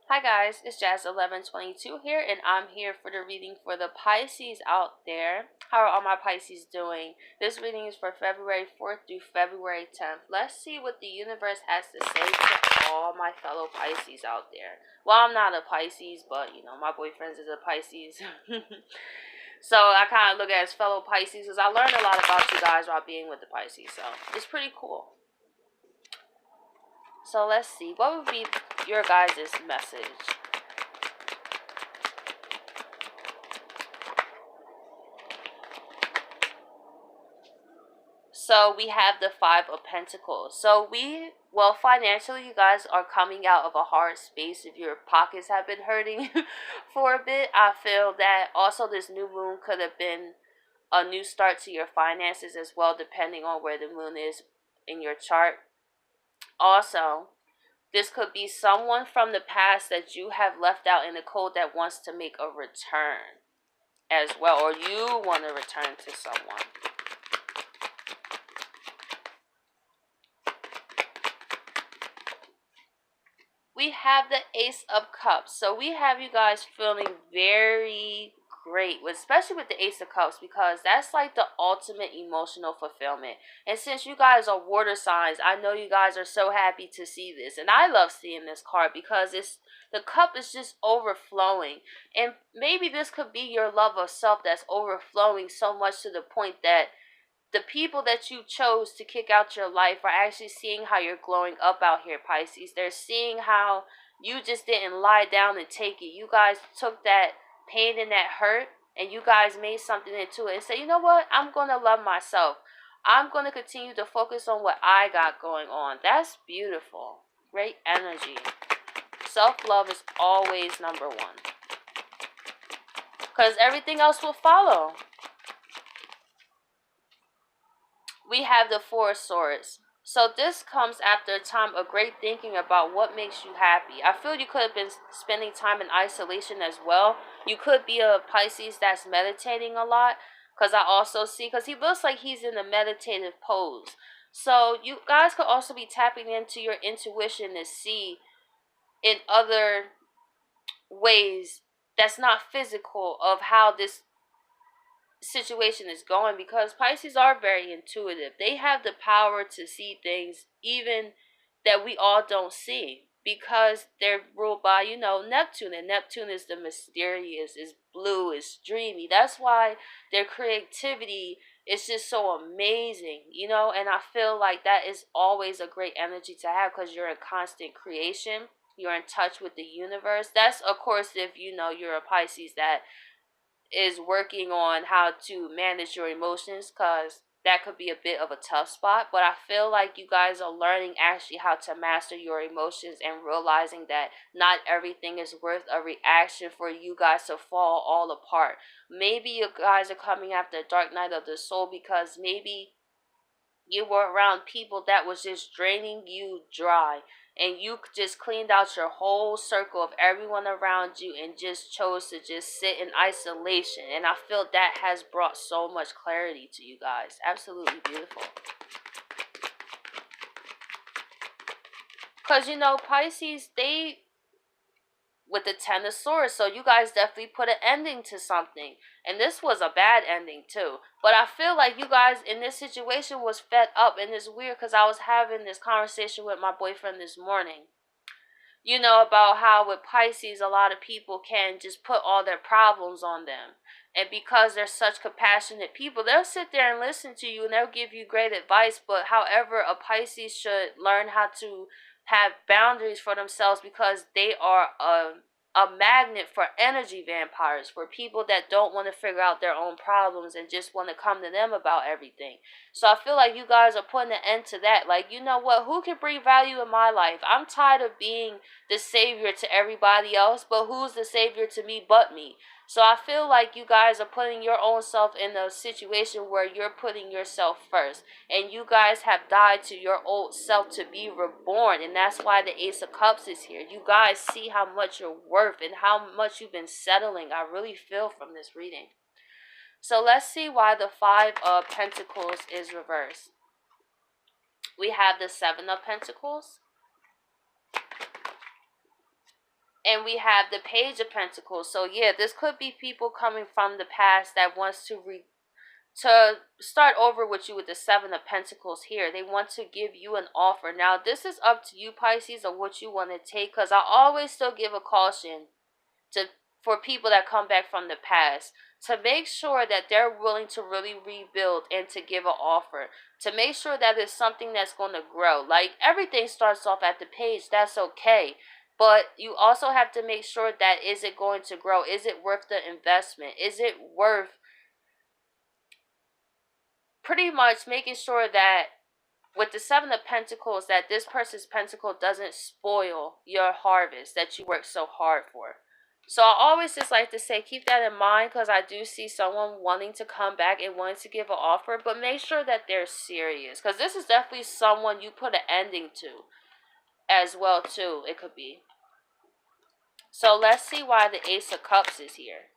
Hi guys, it's Jazz1122 here, and I'm here for the reading for the Pisces out there. How are all my Pisces doing? This reading is for February 4th through February 10th. Let's see what the universe has to say to all my fellow Pisces out there. Well, I'm not a Pisces, but you know, my boyfriend is a Pisces. So I kind of look at it as fellow Pisces because I learned a lot about you guys while being with the Pisces. So it's pretty cool. So let's see. What would be your guys' message? So we have the Five of Pentacles. So financially, you guys are coming out of a hard space if your pockets have been hurting for a bit. I feel that also this new moon could have been a new start to your finances as well, depending on where the moon is in your chart. Also, this could be someone from the past that you have left out in the cold that wants to make a return as well, or you want to return to someone. We have the Ace of Cups. So we have you guys feeling very great, especially with the Ace of Cups, because that's like the ultimate emotional fulfillment. And since you guys are water signs, I know you guys are so happy to see this. And I love seeing this card because the cup is just overflowing. And maybe this could be your love of self that's overflowing so much to the point that the people that you chose to kick out your life are actually seeing how you're glowing up out here, Pisces. They're seeing how you just didn't lie down and take it. You guys took that pain and that hurt and you guys made something into it and say, you know what? I'm going to love myself. I'm going to continue to focus on what I got going on. That's beautiful. Great energy. Self-love is always number one, because everything else will follow. We have the Four of Swords. So this comes after a time of great thinking about what makes you happy. I feel you could have been spending time in isolation as well. You could be a Pisces that's meditating a lot. Because I also see, because he looks like he's in a meditative pose. So you guys could also be tapping into your intuition to see in other ways that's not physical of how this situation is going, because Pisces are very intuitive. They have the power to see things even that we all don't see, because they're ruled by, Neptune, and Neptune is the mysterious, is blue, is dreamy. That's why their creativity is just so amazing, and I feel like that is always a great energy to have because you're in constant creation. You're in touch with the universe. That's, of course, if you're a Pisces that is working on how to manage your emotions, because that could be a bit of a tough spot. But I feel like you guys are learning actually how to master your emotions and realizing that not everything is worth a reaction for you guys to fall all apart. Maybe you guys are coming after the dark night of the soul because maybe you were around people that was just draining you dry, and you just cleaned out your whole circle of everyone around you and just chose to just sit in isolation. And I feel that has brought so much clarity to you guys. Absolutely beautiful. Because Pisces, they with the Ten of Swords. So you guys definitely put an ending to something. And this was a bad ending too. But I feel like you guys in this situation was fed up. And it's weird because I was having this conversation with my boyfriend this morning. About how with Pisces, a lot of people can just put all their problems on them. And because they're such compassionate people, they'll sit there and listen to you and they'll give you great advice. But however, a Pisces should learn how to have boundaries for themselves, because they are a magnet for energy vampires, for people that don't want to figure out their own problems and just want to come to them about everything. So I feel like you guys are putting an end to that. Like, you know what? Who can bring value in my life? I'm tired of being the savior to everybody else, but who's the savior to me but me? So I feel like you guys are putting your own self in a situation where you're putting yourself first. And you guys have died to your old self to be reborn. And that's why the Ace of Cups is here. You guys see how much you're worth and how much you've been settling. I really feel from this reading. So let's see why the Five of Pentacles is reversed. We have the Seven of Pentacles And we have the Page of Pentacles. So yeah, this could be people coming from the past that wants to start over with you with the Seven of Pentacles here. They want to give you an offer. Now, this is up to you, Pisces, of what you want to take, because I always still give a caution for people that come back from the past to make sure that they're willing to really rebuild and to give an offer, to make sure that it's something that's going to grow. Like, everything starts off at the page, that's okay, but you also have to make sure that, is it going to grow? Is it worth the investment? Is it worth pretty much making sure that with the Seven of Pentacles, that this person's pentacle doesn't spoil your harvest that you worked so hard for? So I always just like to say, keep that in mind, because I do see someone wanting to come back and wanting to give an offer, but make sure that they're serious, because this is definitely someone you put an ending to as well too. It could be. So let's see why the Ace of Cups is here.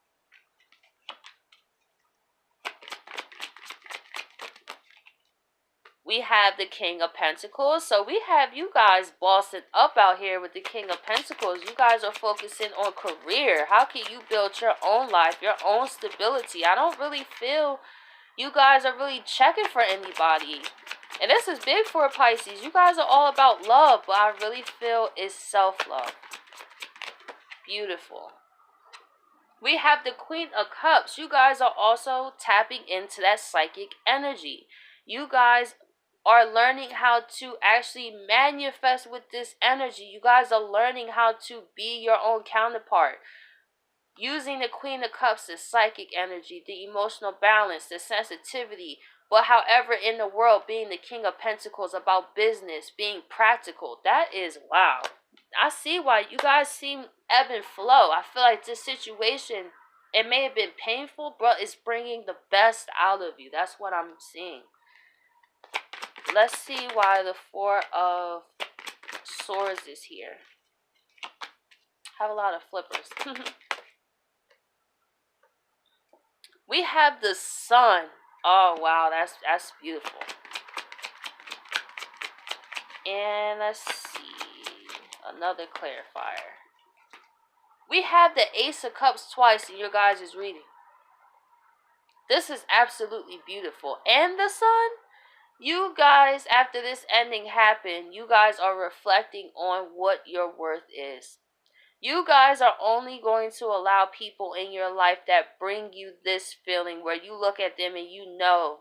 We have the King of Pentacles. So we have you guys bossing up out here with the King of Pentacles. You guys are focusing on career. How can you build your own life, your own stability? I don't really feel you guys are really checking for anybody. And this is big for Pisces. You guys are all about love, but I really feel it's self-love. Beautiful. We have the Queen of Cups. You guys are also tapping into that psychic energy. You guys are learning how to actually manifest with this energy. You guys are learning how to be your own counterpart. Using the Queen of Cups, the psychic energy, the emotional balance, the sensitivity. But however, in the world, being the King of Pentacles, about business, being practical. That is, wow. I see why you guys seem ebb and flow. I feel like this situation, it may have been painful, but it's bringing the best out of you. That's what I'm seeing. Let's see why the Four of Swords is here. Have a lot of flippers. We have the Sun. Oh wow, that's beautiful. And let's see, another clarifier. We have the Ace of Cups twice in your guys' reading. This is absolutely beautiful. And the Sun. You guys, after this ending happened, you guys are reflecting on what your worth is. You guys are only going to allow people in your life that bring you this feeling where you look at them and you know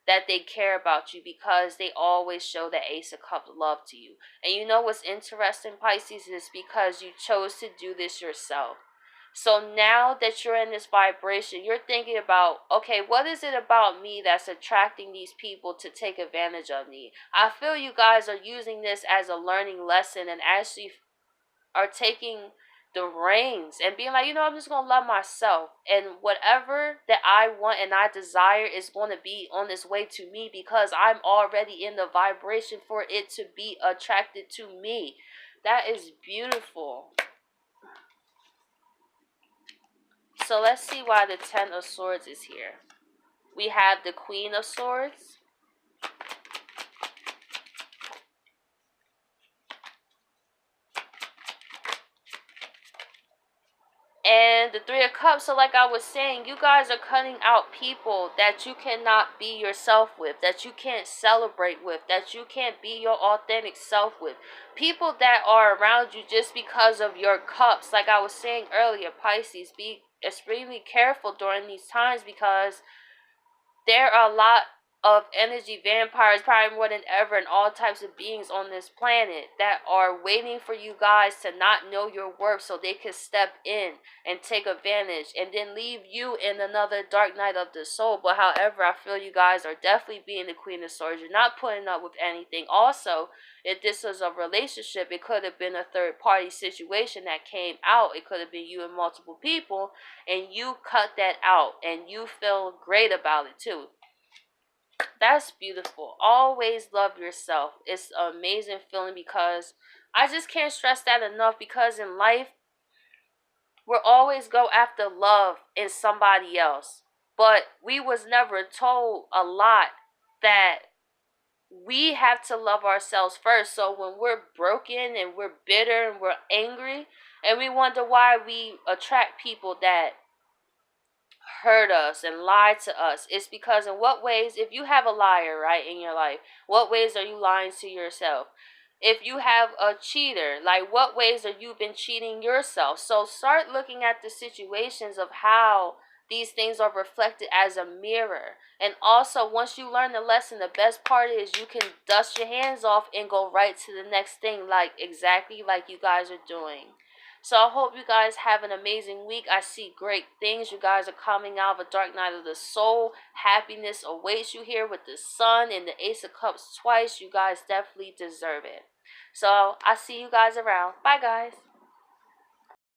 that they care about you, because they always show the Ace of Cups love to you. And you know what's interesting, Pisces, is because you chose to do this yourself. So now that you're in this vibration, you're thinking about, okay, what is it about me that's attracting these people to take advantage of me? I feel you guys are using this as a learning lesson and actually are taking the reins and being like, you know, I'm just going to love myself. And whatever that I want and I desire is going to be on its way to me, because I'm already in the vibration for it to be attracted to me. That is beautiful. So let's see why the Ten of Swords is here. We have the Queen of Swords. And the Three of Cups. So like I was saying, you guys are cutting out people that you cannot be yourself with, that you can't celebrate with, that you can't be your authentic self with. People that are around you just because of your cups. Like I was saying earlier, Pisces, be extremely careful during these times, because there are a lot of energy vampires, probably more than ever, and all types of beings on this planet that are waiting for you guys to not know your worth so they can step in and take advantage and then leave you in another dark night of the soul. But however, I feel you guys are definitely being the Queen of Swords. You're not putting up with anything. Also, if this was a relationship, it could have been a third party situation that came out. It could have been you and multiple people, and you cut that out and you feel great about it too. That's beautiful. Always love yourself. It's an amazing feeling, because I just can't stress that enough, because in life, we'll always go after love in somebody else. But we was never told a lot that we have to love ourselves first. So when we're broken and we're bitter and we're angry, And we wonder why we attract people that hurt us and lie to us. It's because in what ways, if you have a liar, right, in your life, what ways are you lying to yourself? If you have a cheater, like what ways are you been cheating yourself? So start looking at the situations of how these things are reflected as a mirror. And also, once you learn the lesson, the best part is you can dust your hands off and go right to the next thing, like exactly like you guys are doing. So I hope you guys have an amazing week. I see great things. You guys are coming out of a dark night of the soul. Happiness awaits you here with the sun and the Ace of Cups twice. You guys definitely deserve it. So I see you guys around. Bye, guys.